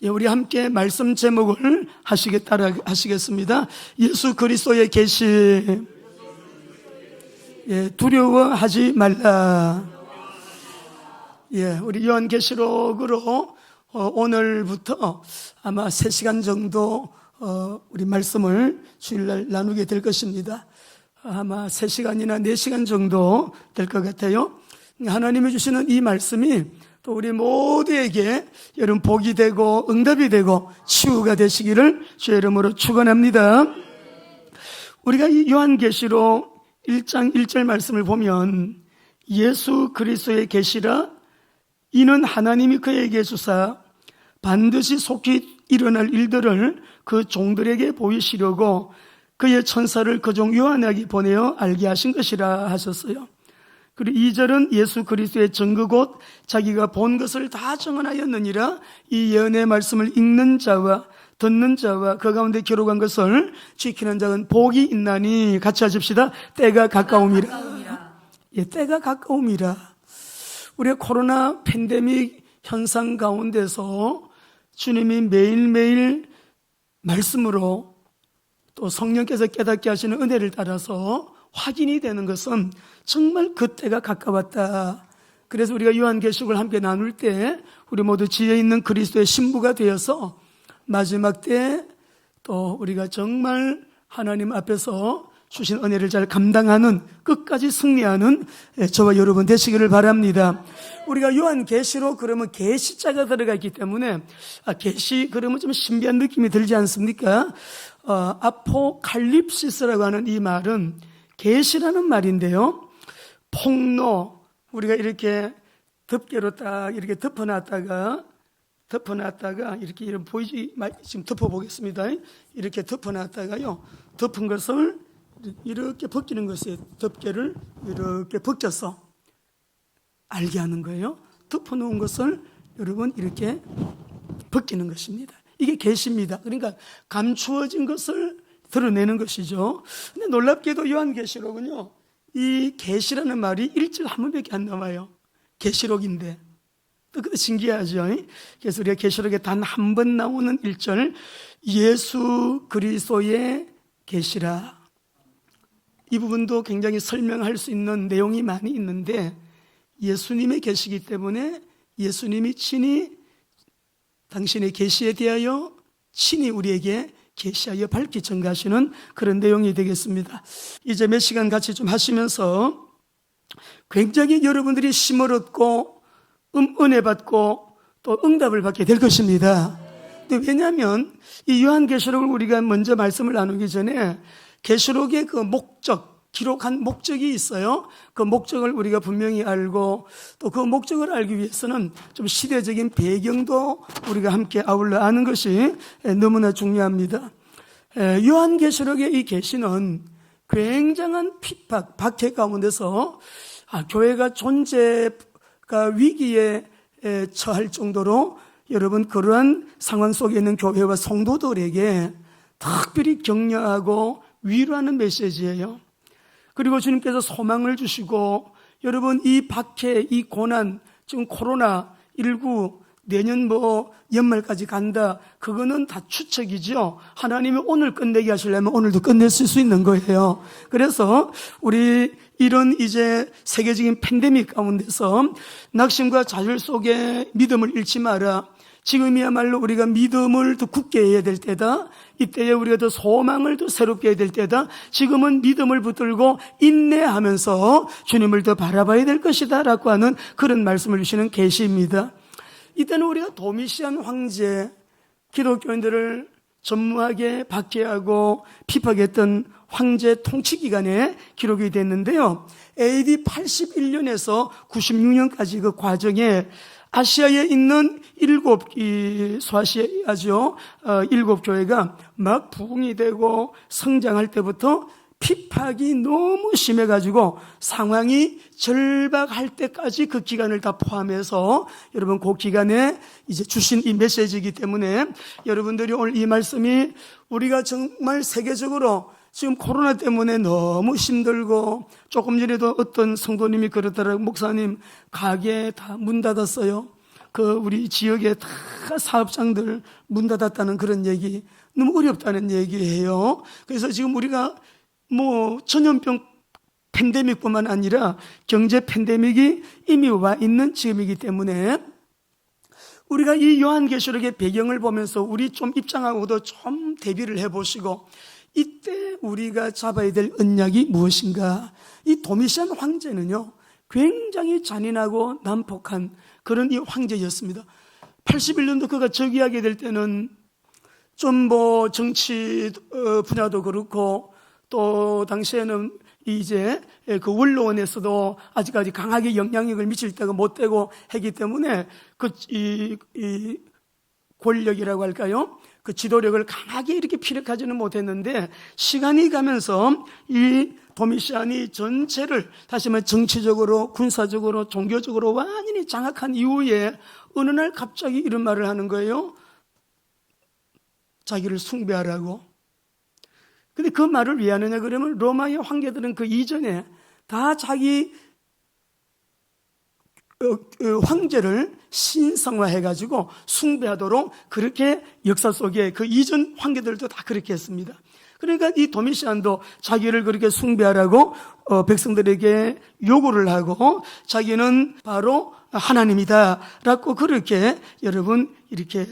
우리 함께 말씀 제목을 따라 하시겠습니다. 예수 그리스도의 계시. 두려워하지 말라. 우리 요한계시록으로 오늘부터 아마 3시간 정도 우리 말씀을 주일날 나누게 될 것입니다. 아마 3시간이나 4시간 정도 될 것 같아요. 하나님이 주시는 이 말씀이 또 우리 모두에게 여러분 복이 되고 응답이 되고 치유가 되시기를 주의 이름으로 축원합니다. 우리가 이 요한계시록 1장 1절 말씀을 보면 예수 그리스도의 계시라 이는 하나님이 그에게 주사 반드시 속히 일어날 일들을 그 종들에게 보이시려고 그의 천사를 그 종 요한에게 보내어 알게 하신 것이라 하셨어요. 그리고 2절은 예수 그리스도의 증거 곧 자기가 본 것을 다 증언하였느니라. 이 예언의 말씀을 읽는 자와 듣는 자와 그 가운데 기록한 것을 지키는 자는 복이 있나니. 같이 하십시다. 때가 가까움이라. 때가 가까움이라. 우리가 코로나 팬데믹 현상 가운데서 주님이 매일매일 말씀으로 또 성령께서 깨닫게 하시는 은혜를 따라서 확인이 되는 것은 정말 그때가 가까웠다. 그래서 우리가 요한계시록을 함께 나눌 때 우리 모두 지혜 있는 그리스도의 신부가 되어서 마지막 때 또 우리가 정말 하나님 앞에서 주신 은혜를 잘 감당하는, 끝까지 승리하는 저와 여러분 되시기를 바랍니다. 우리가 요한계시록 그러면 계시자가 들어가 있기 때문에 계시 그러면 좀 신비한 느낌이 들지 않습니까? 아포칼립시스라고 하는 이 말은 계시라는 말인데요, 폭로, 우리가 이렇게 덮개로 딱 이렇게 덮어놨다가 이렇게 보이지, 지금 덮어보겠습니다. 이렇게 덮어놨다가요, 덮은 것을 이렇게 벗기는 것이에요. 덮개를 이렇게 벗겨서 알게 하는 거예요. 덮어놓은 것을 여러분 이렇게 벗기는 것입니다. 이게 계시입니다. 그러니까 감추어진 것을 드러내는 것이죠. 근데 놀랍게도 요한계시록은요, 이 계시라는 말이 1절 한 번밖에 안 나와요. 계시록인데. 또 그것도 신기하죠. 그래서 우리가 계시록에 단 한 번 나오는 1절, 예수 그리스도의 계시라. 이 부분도 굉장히 설명할 수 있는 내용이 많이 있는데, 예수님의 계시이기 때문에 예수님이 친히 당신의 계시에 대하여 친히 우리에게 계시하여 밝히 전가하시는 그런 내용이 되겠습니다. 이제 몇 시간 같이 좀 하시면서 굉장히 여러분들이 힘을 얻고 은혜 받고 또 응답을 받게 될 것입니다. 근데 왜냐하면 이 요한계시록을 우리가 먼저 말씀을 나누기 전에 계시록의 그 목적, 기록한 목적이 있어요. 그 목적을 우리가 분명히 알고 또 그 목적을 알기 위해서는 좀 시대적인 배경도 우리가 함께 아울러 아는 것이 너무나 중요합니다. 요한계시록의 이 계시는 굉장한 핍박, 박해 가운데서 교회가 존재가 위기에 처할 정도로 여러분 그러한 상황 속에 있는 교회와 성도들에게 특별히 격려하고 위로하는 메시지예요. 그리고 주님께서 소망을 주시고, 여러분 이 박해, 이 고난, 지금 코로나19 내년 연말까지 간다, 그거는 다 추측이죠. 하나님이 오늘 끝내게 하시려면 오늘도 끝냈을 수 있는 거예요. 그래서 우리 이런 이제 세계적인 팬데믹 가운데서 낙심과 좌절 속에 믿음을 잃지 마라. 지금이야말로 우리가 믿음을 더 굳게 해야 될 때다. 이때에 우리가 더 소망을 더 새롭게 해야 될 때다. 지금은 믿음을 붙들고 인내하면서 주님을 더 바라봐야 될 것이다 라고 하는 그런 말씀을 주시는 계시입니다. 이때는 우리가 도미시안 황제, 기독교인들을 전무하게 박해하고 핍박했던 황제 통치 기간에 기록이 됐는데요, AD 81년에서 96년까지 그 과정에 아시아에 있는 7 소아시아죠. 7 교회가 막 부흥이 되고 성장할 때부터 핍박이 너무 심해가지고 상황이 절박할 때까지 그 기간을 다 포함해서 여러분 그 기간에 이제 주신 이 메시지이기 때문에 여러분들이 오늘 이 말씀이 우리가 정말 세계적으로 지금 코로나 때문에 너무 힘들고, 조금 전에도 어떤 성도님이 그러더라고요. 목사님, 가게 다 문 닫았어요. 우리 지역에 다 사업장들 문 닫았다는 그런 얘기, 너무 어렵다는 얘기예요. 그래서 지금 우리가 뭐 전염병 팬데믹뿐만 아니라 경제 팬데믹이 이미 와 있는 지금이기 때문에 우리가 이 요한계시록의 배경을 보면서 우리 좀 입장하고도 좀 대비를 해보시고, 이때 우리가 잡아야 될 언약이 무엇인가. 이 도미시안 황제는요, 굉장히 잔인하고 난폭한 그런 이 황제였습니다. 81년도 그가 즉위하게 될 때는 좀 뭐 정치 분야도 그렇고, 또 당시에는 이제 그 원로원에서도 아직까지 강하게 영향력을 미칠 때가 못 되고 했기 때문에 이 권력이라고 할까요? 그 지도력을 강하게 이렇게 피력하지는 못했는데, 시간이 가면서 이 도미시안이 전체를 다시 말해 정치적으로, 군사적으로, 종교적으로 완전히 장악한 이후에 어느 날 갑자기 이런 말을 하는 거예요. 자기를 숭배하라고. 근데 그 말을 왜 하느냐 그러면, 로마의 황제들은 그 이전에 다 자기 황제를 신성화해가지고 숭배하도록 그렇게 역사 속에 그 이전 황제들도 다 그렇게 했습니다. 그러니까 이 도미시안도 자기를 그렇게 숭배하라고 백성들에게 요구를 하고, 자기는 바로 하나님이다 라고 그렇게 여러분 이렇게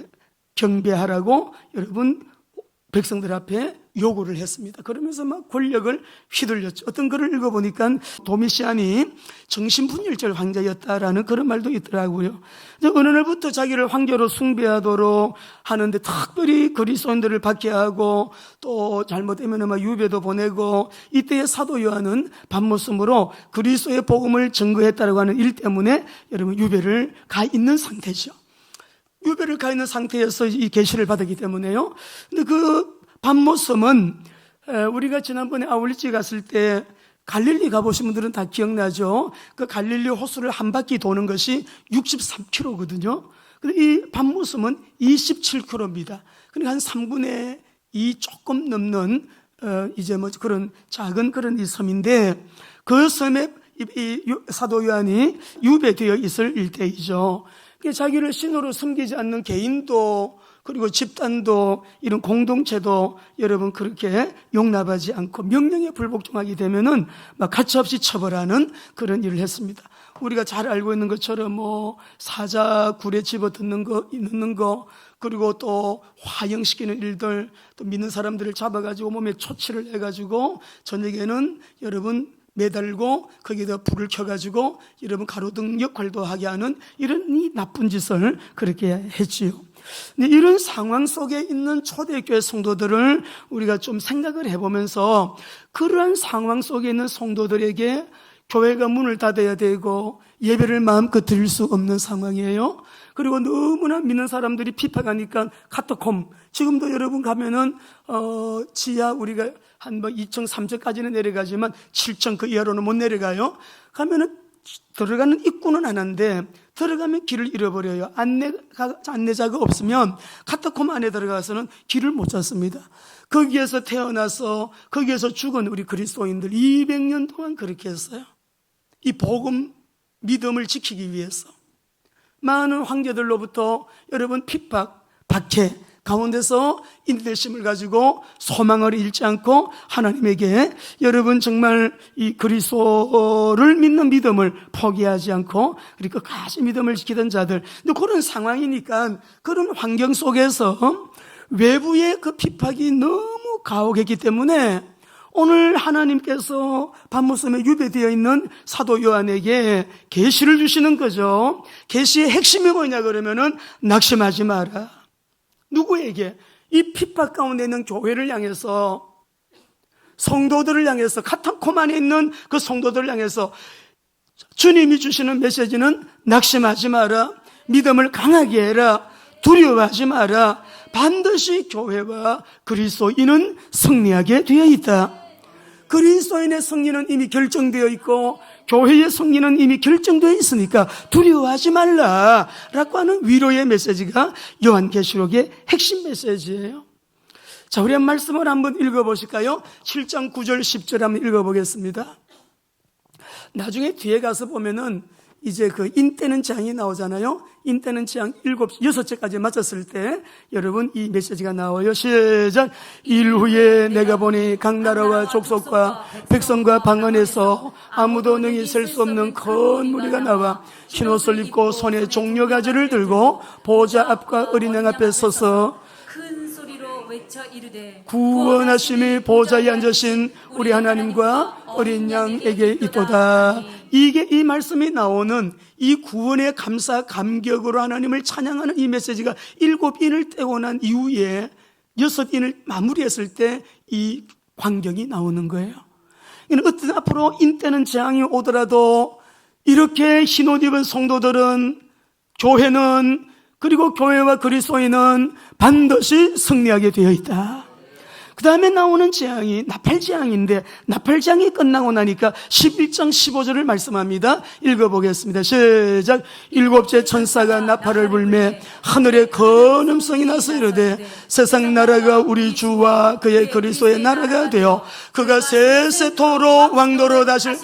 경배하라고 여러분 백성들 앞에 요구를 했습니다. 그러면서 막 권력을 휘둘렸죠. 어떤 글을 읽어보니까 도미시안이 정신분열절 황제였다라는 그런 말도 있더라고요. 어느 날부터 자기를 황제로 숭배하도록 하는데, 특별히 그리스도인들을 박해하고 또 잘못되면 막 유배도 보내고, 이때의 사도 요한은 밤모습으로 그리스도의 복음을 증거했다라고 하는 일 때문에 여러분 유배를 가 있는 상태죠. 유배를 가 있는 상태에서 이 계시를 받았기 때문에요. 근데 그 밤모섬은 우리가 지난번에 아울리지 갔을 때 갈릴리 가보신 분들은 다 기억나죠? 그 갈릴리 호수를 한 바퀴 도는 것이 63km거든요. 근데 이 밤모섬은 27km입니다. 그러니까 한 3분의 2 조금 넘는 이제 뭐 그런 작은 그런 이 섬인데, 그 섬에 이 사도 요한이 유배되어 있을 일대이죠. 자기를 신으로 섬기지 않는 개인도, 그리고 집단도, 이런 공동체도 여러분 그렇게 용납하지 않고 명령에 불복종하게 되면은 막 가차없이 처벌하는 그런 일을 했습니다. 우리가 잘 알고 있는 것처럼 뭐 사자 굴에 집어 넣는 거, 그리고 또 화형시키는 일들, 또 믿는 사람들을 잡아가지고 몸에 초치를 해가지고 저녁에는 여러분 매달고 거기에다 불을 켜가지고 여러분 가로등 역할도 하게 하는 이런 이 나쁜 짓을 그렇게 했지요. 근데 이런 상황 속에 있는 초대교회 성도들을 우리가 좀 생각을 해보면서, 그러한 상황 속에 있는 성도들에게 교회가 문을 닫아야 되고 예배를 마음껏 드릴 수 없는 상황이에요. 그리고 너무나 믿는 사람들이 핍박하니까 카타콤, 지금도 여러분 가면은 지하 우리가 한 뭐 2층 3층까지는 내려가지만 7층 그 이하로는 못 내려가요. 가면은 들어가는 입구는 하나인데 들어가면 길을 잃어버려요. 안내자가 없으면 카타콤 안에 들어가서는 길을 못 찾습니다. 거기에서 태어나서 거기에서 죽은 우리 그리스도인들 200년 동안 그렇게 했어요. 이 복음 믿음을 지키기 위해서 많은 황제들로부터 여러분 핍박, 박해 가운데서 인내심을 가지고 소망을 잃지 않고 하나님에게 여러분 정말 이 그리스도를 믿는 믿음을 포기하지 않고 그리고 끝까지 믿음을 지키던 자들. 근데 그런 상황이니까, 그런 환경 속에서 외부의 그 핍박이 너무 가혹했기 때문에 오늘 하나님께서 밤모섬에 유배되어 있는 사도 요한에게 계시를 주시는 거죠. 계시의 핵심이 뭐냐 그러면은 낙심하지 마라. 누구에게? 이 핍박 가운데 있는 교회를 향해서, 성도들을 향해서, 카타콤 안에 있는 그 성도들을 향해서 주님이 주시는 메시지는 낙심하지 마라. 믿음을 강하게 해라. 두려워하지 마라. 반드시 교회와 그리스도인은 승리하게 되어 있다. 그리스도인의 승리는 이미 결정되어 있고 교회의 승리는 이미 결정되어 있으니까 두려워하지 말라라고 하는 위로의 메시지가 요한계시록의 핵심 메시지예요. 자, 우리 한 말씀을 한번 읽어보실까요? 7장 9절 10절 한번 읽어보겠습니다. 나중에 뒤에 가서 보면은 이제 그 인때는 재앙이 나오잖아요. 인때는 재앙 6제까지 마쳤을 때 여러분 이 메시지가 나와요. 시작. 일 후에 내가 보니 각 나라와 족속과 백성과 방언에서 아무도 능히 셀 수 없는 큰 무리가 나와 흰옷을 입고 손에 종려가지를 들고 보좌 앞과 어린 양 앞에 서서 큰 소리로 외쳐 이르되 구원하심이 보좌에 앉으신 우리 하나님과 어린 양에게 있도다. 이게 이 말씀이 나오는 이 구원의 감사 감격으로 하나님을 찬양하는 이 메시지가 7인을 떼고 난 이후에 6인을 마무리했을 때 이 광경이 나오는 거예요. 어떤 앞으로 인때는 재앙이 오더라도 이렇게 흰옷 입은 성도들은, 교회는, 그리고 교회와 그리스도인은 반드시 승리하게 되어 있다. 그 다음에 나오는 재앙이 나팔재앙인데, 나팔재앙이 끝나고 나니까 11장 15절을 말씀합니다. 읽어보겠습니다. 시작. 7째 천사가 나팔을 불매 하늘에 큰 음성이 나서 이르되 세상 나라가 우리 주와 그의 그리스도의 나라가 되어 그가 세세토록 왕도로 다실.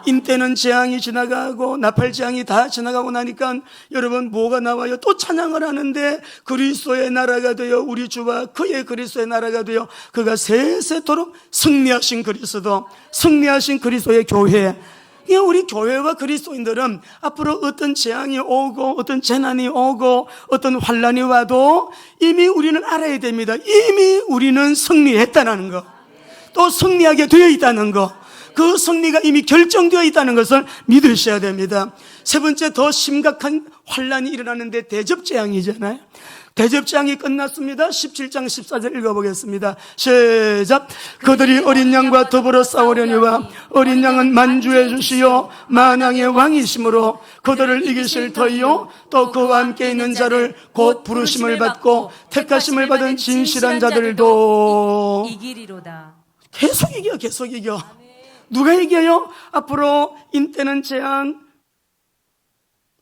인때는 재앙이 지나가고 나팔재앙이 다 지나가고 나니까 여러분 뭐가 나와요? 또 찬양을 하는데 그리스도의 나라가 되어 우리 주와 그의 그리스도의 나라가 되어 그가 세세토록 승리하신 그리스도, 승리하신 그리스도의 교회. 우리 교회와 그리스도인들은 앞으로 어떤 재앙이 오고 어떤 재난이 오고 어떤 환란이 와도 이미 우리는 알아야 됩니다. 이미 우리는 승리했다는 거, 또 승리하게 되어 있다는 거, 그 승리가 이미 결정되어 있다는 것을 믿으셔야 됩니다. 세 번째, 더 심각한 환란이 일어나는데 대접재앙이잖아요. 대접재앙이 끝났습니다. 17장 14절 읽어보겠습니다. 시작. 그들이 어린 양과 더불어 싸우려니와 어린 양은 만주해 주시어 만왕의 왕이시므로 그들을 이기실 터이요 또 그와 함께 있는 자를 곧 부르심을 받고 택하심을 받은 진실한 자들도 이기리로다. 계속 이겨, 계속 이겨. 누가 이겨요? 앞으로 인때는 재앙,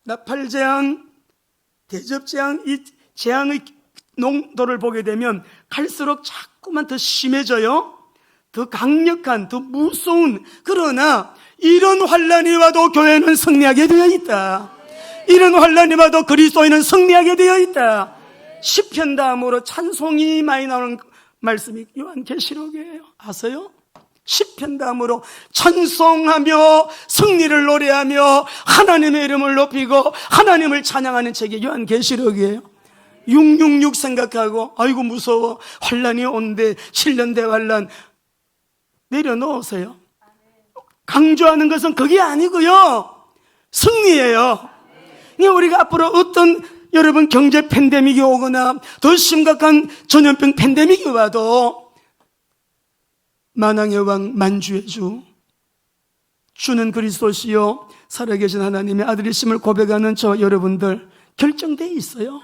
나팔재앙, 대접재앙, 이 재앙의 농도를 보게 되면 갈수록 자꾸만 더 심해져요. 더 강력한, 더 무서운. 그러나 이런 환란이 와도 교회는 승리하게 되어 있다. 이런 환란이 와도 그리스도인은 승리하게 되어 있다. 시편 다음으로 찬송이 많이 나오는 말씀이 요한계시록이에요. 아세요? 시편 다음으로 찬송하며 승리를 노래하며 하나님의 이름을 높이고 하나님을 찬양하는 책이 요한계시록이에요. 666 생각하고 아이고 무서워 환란이 온대 7년 대환란 내려놓으세요. 강조하는 것은 그게 아니고요, 승리예요. 우리가 앞으로 어떤 여러분 경제 팬데믹이 오거나 더 심각한 전염병 팬데믹이 와도 만왕의 왕 만주의 주, 주는 그리스도시요 살아계신 하나님의 아들이심을 고백하는 저 여러분들 결정되어 있어요.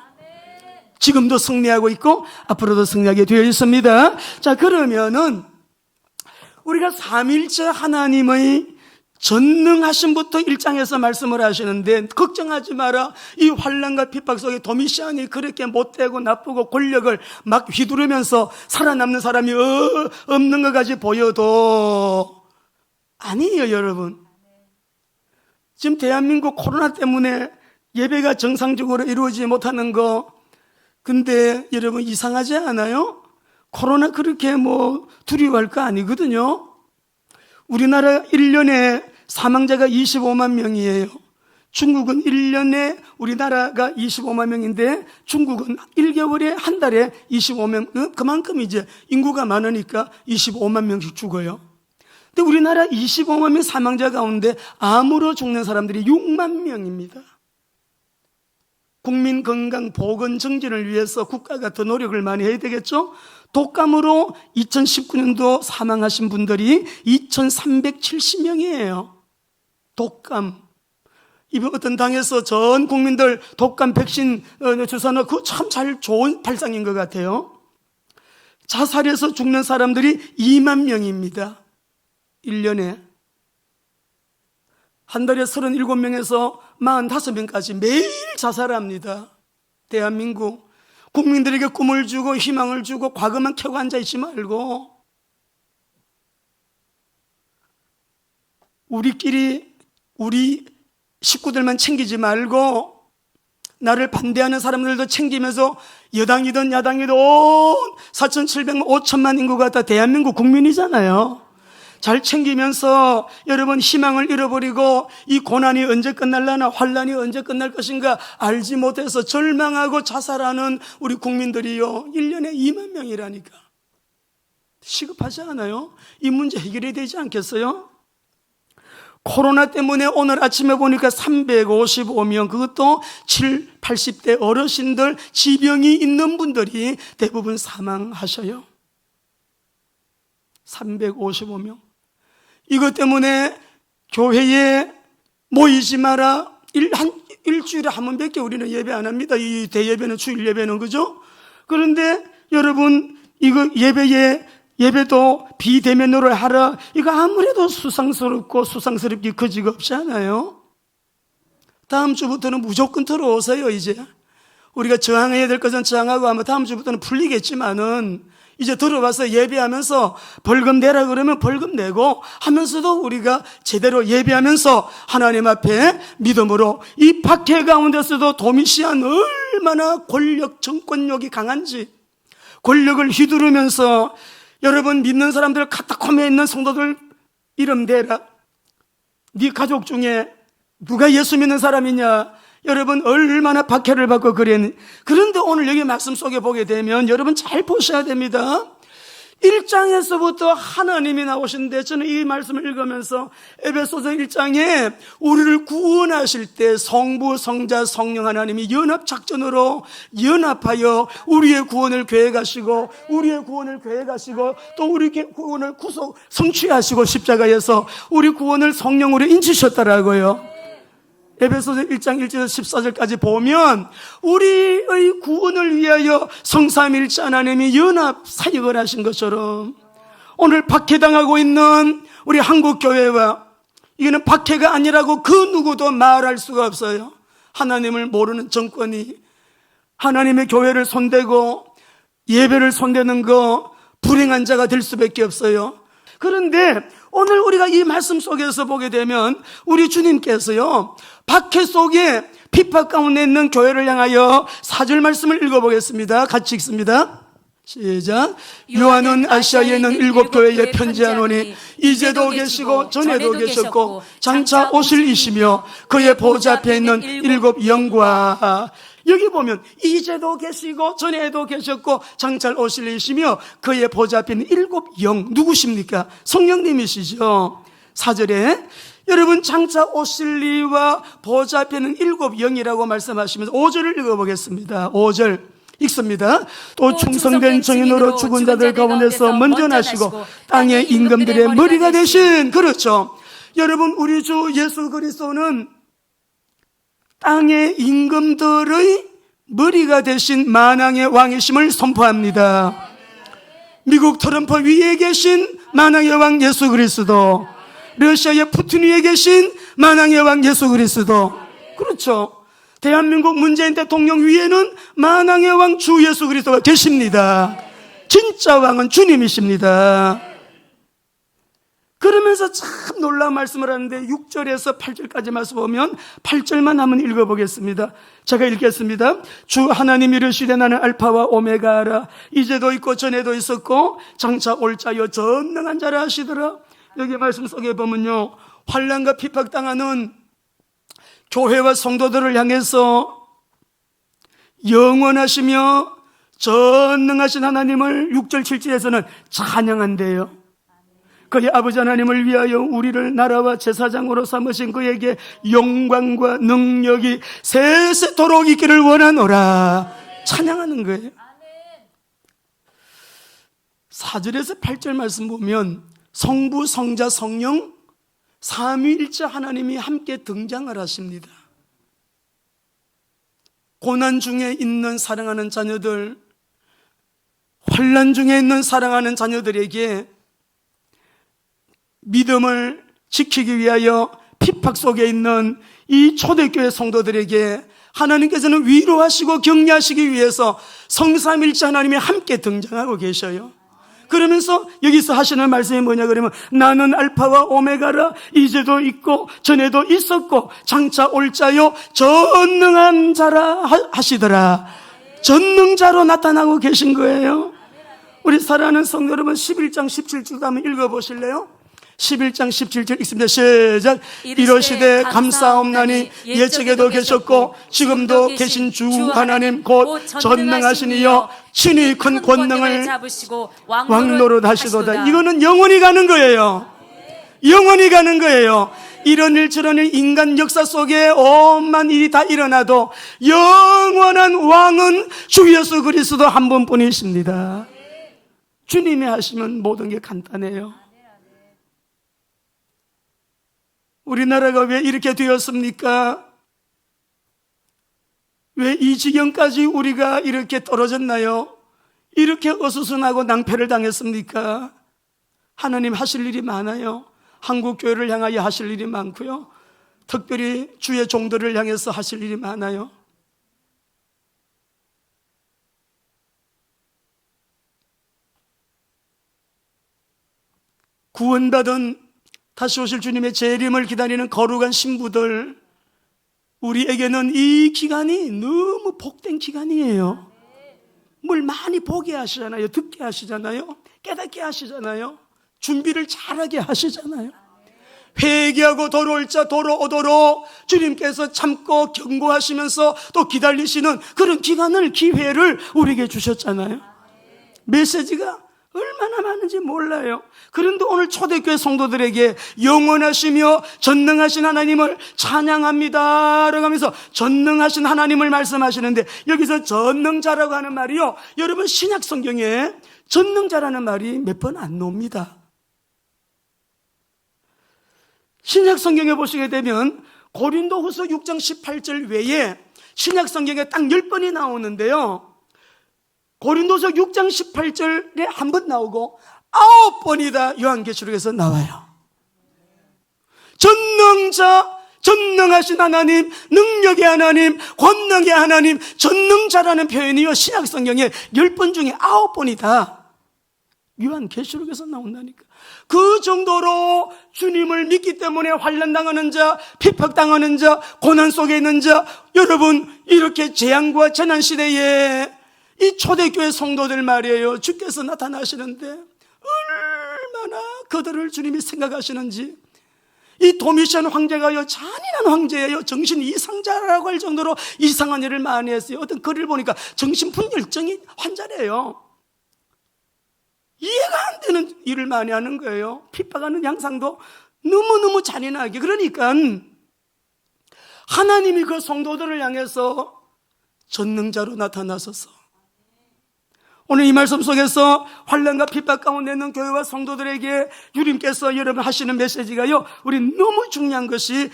지금도 승리하고 있고 앞으로도 승리하게 되어 있습니다. 자, 그러면은 우리가 삼일째 하나님의 전능하심부터 1장에서 말씀을 하시는데, 걱정하지 마라. 이 환난과 핍박 속에 도미시안이 그렇게 못되고 나쁘고 권력을 막 휘두르면서 살아남는 사람이 없는 것 같이 보여도 아니에요, 여러분. 지금 대한민국 코로나 때문에 예배가 정상적으로 이루어지지 못하는 거, 근데 여러분 이상하지 않아요? 코로나 그렇게 두려워할 거 아니거든요. 우리나라 1년에 사망자가 25만 명이에요. 중국은 1년에 우리나라가 25만 명인데 중국은 1개월에 한 달에 25명, 그만큼 이제 인구가 많으니까 25만 명씩 죽어요. 근데 우리나라 25만 명 사망자 가운데 암으로 죽는 사람들이 6만 명입니다. 국민 건강 보건 정진을 위해서 국가가 더 노력을 많이 해야 되겠죠? 독감으로 2019년도 사망하신 분들이 2370명이에요. 독감. 이번 어떤 당에서 전 국민들 독감 백신 주사 넣고 참 좋은 발상인 것 같아요. 자살해서 죽는 사람들이 2만 명입니다. 1년에. 한 달에 37명에서 45명까지 매일 자살합니다. 대한민국. 국민들에게 꿈을 주고 희망을 주고 과거만 켜고 앉아있지 말고 우리끼리 우리 식구들만 챙기지 말고 나를 반대하는 사람들도 챙기면서 여당이든 야당이든 온 4,700만 5천만 인구가 다 대한민국 국민이잖아요. 잘 챙기면서 여러분 희망을 잃어버리고 이 고난이 언제 끝날라나, 환난이 언제 끝날 것인가 알지 못해서 절망하고 자살하는 우리 국민들이요 1년에 2만 명이라니까. 시급하지 않아요? 이 문제 해결이 되지 않겠어요? 코로나 때문에 오늘 아침에 보니까 355명, 그것도 7, 80대 어르신들, 지병이 있는 분들이 대부분 사망하셔요. 355명. 이것 때문에 교회에 모이지 마라. 일주일에 한 번밖에 우리는 예배 안 합니다. 이 대예배는, 주일 예배는, 그죠? 그런데 여러분, 이거 예배도 비대면으로 하라. 이거 아무래도 수상스럽고 수상스럽게 거지가 없지 않아요? 다음 주부터는 무조건 들어오세요. 이제 우리가 저항해야 될 것은 저항하고 아마 다음 주부터는 풀리겠지만은 이제 들어와서 예배하면서 벌금 내라 그러면 벌금 내고 하면서도 우리가 제대로 예배하면서 하나님 앞에 믿음으로 이 박해 가운데서도 도미시안 얼마나 권력 정권력이 강한지 권력을 휘두르면서 여러분 믿는 사람들 카타콤에 있는 성도들 이름 대라. 네 가족 중에 누가 예수 믿는 사람이냐? 여러분 얼마나 박해를 받고 그랬니? 그런데 오늘 여기 말씀 속에 보게 되면 여러분 잘 보셔야 됩니다. 1장에서부터 하나님이 나오시는데 저는 이 말씀을 읽으면서 에베소서 1장에 우리를 구원하실 때 성부, 성자, 성령 하나님이 연합작전으로 연합하여 우리의 구원을 계획하시고 또 우리 구원을 성취하시고 십자가에서 우리 구원을 성령으로 인치셨더라고요. 에베소서 1장 1절에서 14절까지 보면 우리의 구원을 위하여 성삼일체 하나님이 연합 사역을 하신 것처럼 오늘 박해당하고 있는 우리 한국교회와 이거는 박해가 아니라고 그 누구도 말할 수가 없어요. 하나님을 모르는 정권이 하나님의 교회를 손대고 예배를 손대는 거 불행한 자가 될 수밖에 없어요. 그런데 오늘 우리가 이 말씀 속에서 보게 되면 우리 주님께서요 박해 속에 핍박 가운데 있는 교회를 향하여 4절 말씀을 읽어보겠습니다. 같이 읽습니다. 시작. 요한은 아시아에 있는 7 교회에 편지하노니 이제도 계시고 전에도 계셨고 장차 오실 이시며 그의 보좌 앞에 있는 7 영과 여기 보면 이제도 계시고 전에도 계셨고 장차 오실 이시며 그의 보좌 앞에 있는 7 영 누구십니까? 성령님이시죠. 4절에 여러분 장차 오실 이와 보좌 앞에 있는 7 영이라고 말씀하시면서 5절을 읽어보겠습니다. 5절 읽습니다. 또 충성된 증인으로 죽은 자들 가운데서 먼저 나시고 땅의 임금들의 머리가 되신, 그렇죠. 여러분 우리 주 예수 그리스도는 땅의 임금들의 머리가 되신 만왕의 왕이심을 선포합니다. 미국 트럼프 위에 계신 만왕의 왕 예수 그리스도, 러시아의 푸틴 위에 계신 만왕의 왕 예수 그리스도, 그렇죠. 대한민국 문재인 대통령 위에는 만왕의 왕 주 예수 그리스도가 계십니다. 진짜 왕은 주님이십니다. 그러면서 참 놀라운 말씀을 하는데 6절에서 8절까지 말씀 보면 8절만 한번 읽어보겠습니다. 제가 읽겠습니다. 주 하나님이 이르시되 나는 알파와 오메가라. 이제도 있고 전에도 있었고 장차 올 자여 전능한 자라 하시더라. 여기 말씀 속에 보면요, 환난과 핍박당하는 교회와 성도들을 향해서 영원하시며 전능하신 하나님을 6절 7절에서는 찬양한대요. 그의 아버지 하나님을 위하여 우리를 나라와 제사장으로 삼으신 그에게 영광과 능력이 세세토록 있기를 원하노라. 찬양하는 거예요. 4절에서 8절 말씀 보면 성부, 성자, 성령 삼위일체 하나님이 함께 등장을 하십니다. 고난 중에 있는 사랑하는 자녀들, 환난 중에 있는 사랑하는 자녀들에게 믿음을 지키기 위하여 핍박 속에 있는 이 초대교회 성도들에게 하나님께서는 위로하시고 격려하시기 위해서 성삼일체 하나님이 함께 등장하고 계셔요. 그러면서 여기서 하시는 말씀이 뭐냐 그러면 나는 알파와 오메가라. 이제도 있고 전에도 있었고 장차 올 자요 전능한 자라 하시더라. 전능자로 나타나고 계신 거예요. 우리 사랑하는 성도 여러분, 11장 17절도 한번 읽어보실래요? 11장 17절 읽습니다. 시작. 이러시되 감사옵나니 예측에도 계셨고 지금도 계신 주 하나님 곧 전능하신 이여 친히 큰 권능을 잡으시고 왕노릇 하시도다. 이거는 영원히 가는 거예요. 영원히 가는 거예요. 이런 일 저런 일 인간 역사 속에 엄한 일이 다 일어나도 영원한 왕은 주 예수 그리스도 한 분뿐이십니다. 주님이 하시면 모든 게 간단해요. 우리나라가 왜 이렇게 되었습니까? 왜 이 지경까지 우리가 이렇게 떨어졌나요? 이렇게 어수선하고 낭패를 당했습니까? 하나님 하실 일이 많아요. 한국교회를 향하여 하실 일이 많고요. 특별히 주의 종들을 향해서 하실 일이 많아요. 구원받은 다시 오실 주님의 재림을 기다리는 거룩한 신부들, 우리에게는 이 기간이 너무 복된 기간이에요. 뭘 많이 보게 하시잖아요. 듣게 하시잖아요. 깨닫게 하시잖아요. 준비를 잘하게 하시잖아요. 회개하고 돌아올 자 돌아오도록 주님께서 참고 경고하시면서 또 기다리시는 그런 기회를 우리에게 주셨잖아요. 메시지가 얼마나 많은지 몰라요. 그런데 오늘 초대교회 성도들에게 영원하시며 전능하신 하나님을 찬양합니다 라고 하면서 전능하신 하나님을 말씀하시는데, 여기서 전능자라고 하는 말이요, 여러분 신약 성경에 전능자라는 말이 몇 번 안 나옵니다. 신약 성경에 보시게 되면 고린도후서 6장 18절 외에 신약 성경에 딱 10번이 나오는데요, 고린도서 6장 18절에 한 번 나오고 9번이다 요한계시록에서 나와요. 전능자, 전능하신 하나님, 능력의 하나님, 권능의 하나님, 전능자라는 표현이요 신약 성경에 10번 중에 9번이다 요한계시록에서 나온다니까. 그 정도로 주님을 믿기 때문에 환난당하는 자, 핍박당하는 자, 고난 속에 있는 자, 여러분 이렇게 재앙과 재난 시대에 이 초대교회 성도들 말이에요, 주께서 나타나시는데 얼마나 그들을 주님이 생각하시는지. 이 도미션 황제가요 잔인한 황제예요. 정신 이상자라고 할 정도로 이상한 일을 많이 했어요. 어떤 글을 보니까 정신분열증이 환자래요. 이해가 안 되는 일을 많이 하는 거예요. 핍박하는 양상도 너무너무 잔인하게. 그러니까 하나님이 그 성도들을 향해서 전능자로 나타나셔서 오늘 이 말씀 속에서 환난과 핍박 가운데 있는 교회와 성도들에게 주님께서 여러분 하시는 메시지가요, 우리 너무 중요한 것이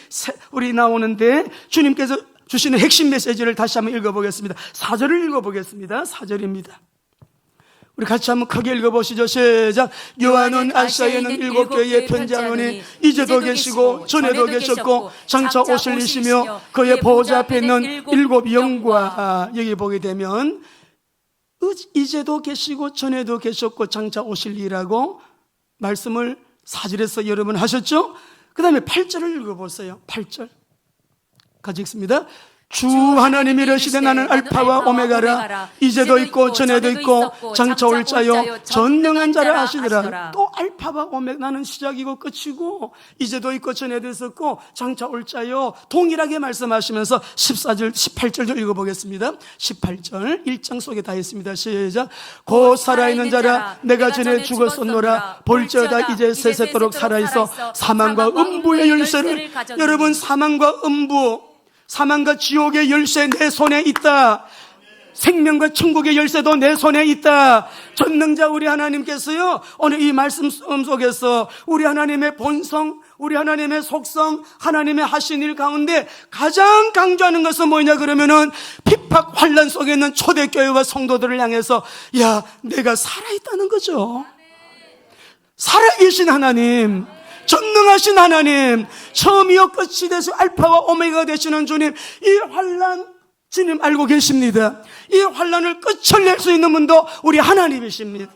우리 나오는데, 주님께서 주시는 핵심 메시지를 다시 한번 읽어보겠습니다. 4절을 읽어보겠습니다. 4절입니다. 우리 같이 한번 크게 읽어보시죠. 시작. 요한은 아시아에는 7교회에 편지하노니 이제도 계시고 전에도 계셨고 장차 오실 이시며 그의 보좌 앞에 있는 7 영과, 여기 보게 되면 이제도 계시고 전에도 계셨고 장차 오실 이라고 말씀을 4절에서 여러분 하셨죠? 그 다음에 8절을 읽어보세요. 8절 같이 읽습니다. 주 하나님이 이르시되 나는 알파와 오메가라. 이제도 있고 전에도 있고 장차 올 자요 전능한 자라 하시더라. 또 알파와 오메가, 나는 시작이고 끝이고 이제도 있고 전에도 있었고 장차 올 자요, 동일하게 말씀하시면서 14절 18절도 읽어보겠습니다. 18절 1장 속에 다 있습니다. 시작. 곧 살아있는 자라 내가 전에 죽었었노라. 볼지어다 이제 세세토록 살아있어 사망과 음부의 열쇠를, 여러분 사망과 음부, 사망과 지옥의 열쇠 내 손에 있다. 생명과 천국의 열쇠도 내 손에 있다. 전능자 우리 하나님께서요, 오늘 이 말씀 속에서 우리 하나님의 본성, 우리 하나님의 속성, 하나님의 하신 일 가운데 가장 강조하는 것은 뭐냐 그러면은 핍박 환난 속에 있는 초대교회와 성도들을 향해서 야, 내가 살아있다는 거죠. 살아계신 하나님, 전능하신 하나님, 처음이요 끝이 되서 알파와 오메가가 되시는 주님, 이 환난 주님 알고 계십니다. 이 환난을 끝을 낼 수 있는 분도 우리 하나님이십니다.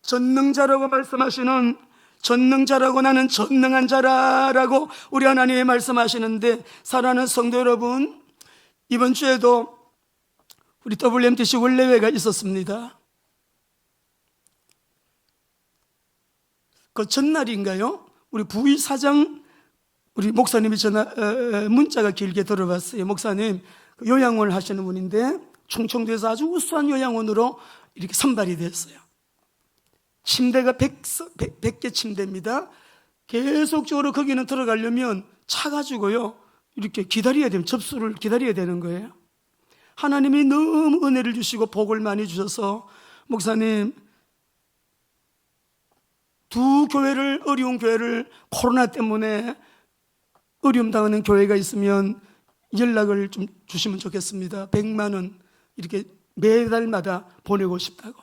전능자라고 말씀하시는, 전능자라고 나는 전능한 자라라고 우리 하나님이 말씀하시는데, 사랑하는 성도 여러분, 이번 주에도 우리 WMTC 원래회가 있었습니다. 그 전날인가요? 우리 부의사장 우리 목사님이 문자가 길게 들어봤어요. 목사님 요양원을 하시는 분인데 충청도에서 아주 우수한 요양원으로 이렇게 선발이 됐어요. 침대가 100개 침대입니다. 계속적으로 거기는 들어가려면 차 가지고요 이렇게 기다려야 되면 접수를 기다려야 되는 거예요. 하나님이 너무 은혜를 주시고 복을 많이 주셔서 목사님 두 교회를, 어려운 교회를 코로나 때문에 어려움 당하는 교회가 있으면 연락을 좀 주시면 좋겠습니다. 100만 원 이렇게 매달마다 보내고 싶다고.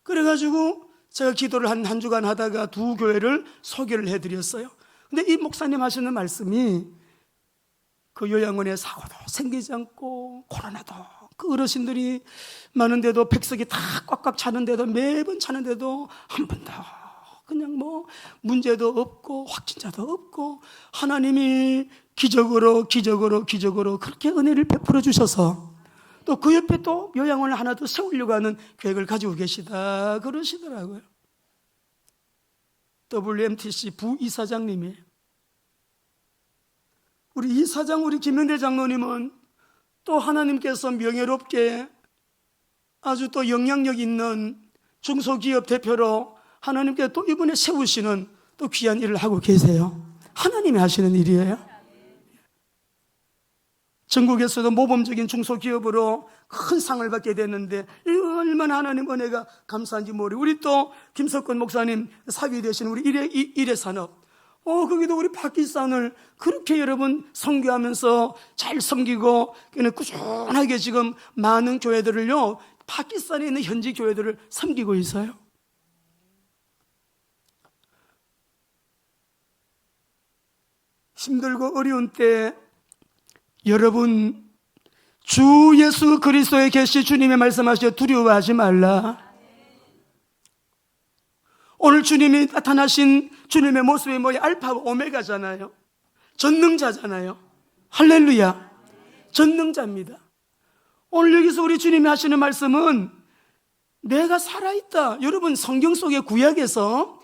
그래가지고 제가 기도를 한 주간 하다가 두 교회를 소개를 해드렸어요. 근데 이 목사님 하시는 말씀이 그 요양원에 사고도 생기지 않고 코로나도 그 어르신들이 많은데도 백석이 다 꽉꽉 차는데도 매번 차는데도 한 번도 그냥 뭐 문제도 없고 확진자도 없고 하나님이 기적으로 그렇게 은혜를 베풀어 주셔서 또 그 옆에 또 요양원을 하나 더 세우려고 하는 계획을 가지고 계시다 그러시더라고요. WMTC 부이사장님이, 우리 이사장 우리 김현대 장로님은 또 하나님께서 명예롭게 아주 또 영향력 있는 중소기업 대표로 하나님께 또 이번에 세우시는 또 귀한 일을 하고 계세요. 하나님이 하시는 일이에요. 전국에서도 모범적인 중소기업으로 큰 상을 받게 됐는데 이거 얼마나 하나님 은혜가 감사한지 모르고, 우리 또 김석권 목사님 사위 되신 우리 일해산업, 거기도 우리 파키스탄을 그렇게 여러분 선교하면서 잘 섬기고 그냥 꾸준하게 지금 많은 교회들을요 파키스탄에 있는 현지 교회들을 섬기고 있어요. 힘들고 어려운 때 여러분 주 예수 그리스도에 계시 주님의 말씀하시어 두려워하지 말라. 오늘 주님이 나타나신 주님의 모습이 뭐야? 알파와 오메가잖아요. 전능자잖아요. 할렐루야. 전능자입니다. 오늘 여기서 우리 주님이 하시는 말씀은 내가 살아있다. 여러분 성경 속의 구약에서